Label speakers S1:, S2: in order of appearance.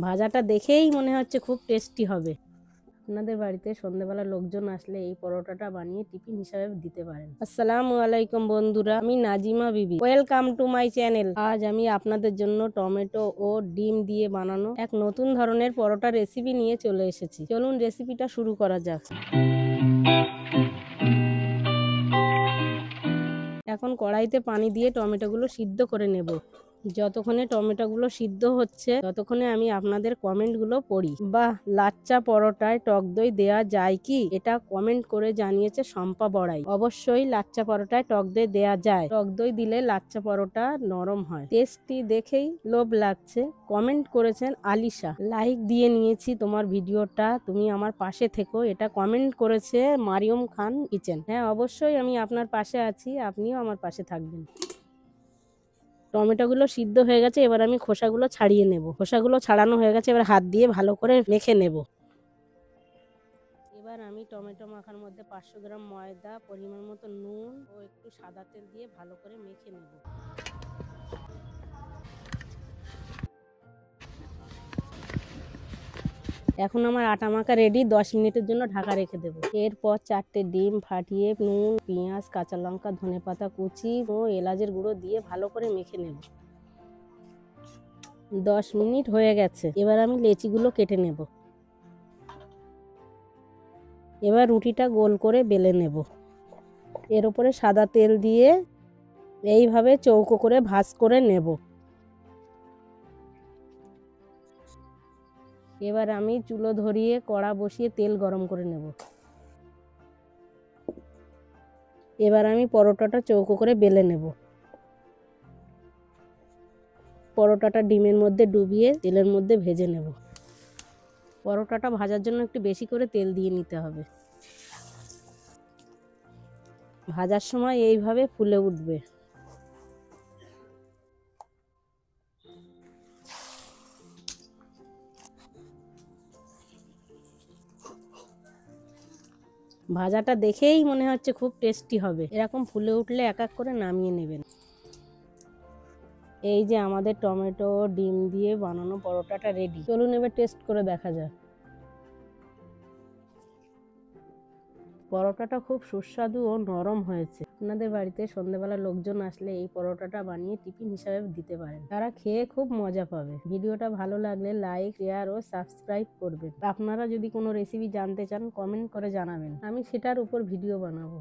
S1: ভাজাটা দেখেই মনে হচ্ছে খুব টেস্টি হবে। আপনাদের বাড়িতে সন্ধ্যাবেলা লোকজন আসলে এই পরোটাটা বানিয়ে টিফিন হিসাবে দিতে পারেন। আসসালামু আলাইকুম বন্ধুরা, আমি নাজিমা বিবি। Welcome to my channel. আজ আমি আপনাদের জন্য টমেটো ও ডিম দিয়ে বানানো এক নতুন ধরনের পরোটা রেসিপি নিয়ে চলে এসেছি। চলুন রেসিপিটা শুরু করা যাক। এখন কড়াইতে পানি দিয়ে টমেটোগুলো সিদ্ধ করে নেব। যতক্ষণে টমেটোগুলো সিদ্ধ হচ্ছে ততক্ষণে আমি আপনাদের কমেন্টগুলো পড়ি। বাহ, লাচ্চা পরোটায় টক দই দেওয়া যায় কি? এটা কমেন্ট করে জানিয়েছে শম্পা বড়াই। অবশ্যই লাচ্চা পরোটায় টক দই দেওয়া যায়। টক দই দিলে লাচ্চা পরোটা নরম হয়। টেস্টি দেখেই লোভ লাগছে, কমেন্ট করেছেন আলিশা। লাইক দিয়ে নিয়েছি তোমার ভিডিওটা, তুমি আমার পাশে থেকো, এটা কমেন্ট করেছে মারিয়ম খান কিচেন। হ্যাঁ, অবশ্যই আমি আপনার পাশে আছি, আপনিও আমার পাশে থাকবেন। টমেটোগুলো সিদ্ধ হয়ে গেছে, এবার আমি খোসাগুলো ছাড়িয়ে নেব। খোসাগুলো ছাড়ানো হয়ে গেছে, এবার হাত দিয়ে ভালো করে মেখে নেব। এবার আমি টমেটো মাখার মধ্যে 500 গ্রাম ময়দা, পরিমাণ মতো নুন ও একটু সাদা তেল দিয়ে ভালো করে মেখে নেব। এখন আমার আটা মাখা রেডি। 10 মিনিটের জন্য ঢাকা রেখে দেবো। এরপর 4টে ডিম ফাটিয়ে নুন, পেঁয়াজ, কাঁচা লঙ্কা, ধনেপাতা কুচি ও এলাচের গুঁড়ো দিয়ে ভালো করে মেখে নেব। 10 মিনিট হয়ে গেছে, এবার আমি লেচিগুলো কেটে নেব। এবার রুটিটা গোল করে বেলে নেব। এর উপরে সাদা তেল দিয়ে এইভাবে চৌকো করে ভাঁজ করে নেব। এবার আমি চুলো ধরিয়ে কড়া বসিয়ে তেল গরম করে নেব। এবার আমি পরোটাটা চৌকো করে বেলে নেব। পরোটাটা ডিমের মধ্যে ডুবিয়ে তেলের মধ্যে ভেজে নেব। পরোটাটা ভাজার জন্য একটু বেশি করে তেল দিয়ে নিতে হবে। ভাজার সময় এইভাবে ফুলে উঠবে। ভাজাটা দেখেই মনে হচ্ছে খুব টেস্টি হবে। এরকম ফুলে উঠলে এক এক করে নামিয়ে নেবেন। এই যে আমাদের টমেটো ডিম দিয়ে বানানো পরোটাটা রেডি। চলুন এবার টেস্ট করে দেখা যাক। পরোটাটা খুব সুস্বাদু ও নরম হয়েছে। আপনাদের বাড়িতে সন্ধ্যাবেলা লোকজন আসলে এই পরোটাটা বানিয়ে টিফিন হিসাবে দিতে পারেন, তারা খেয়ে খুব মজা পাবে। ভিডিওটা ভালো লাগলে লাইক, শেয়ার ও সাবস্ক্রাইব করবেন। আপনারা যদি কোনো রেসিপি জানতে চান কমেন্ট করে জানাবেন, আমি সেটার উপর ভিডিও বানাবো।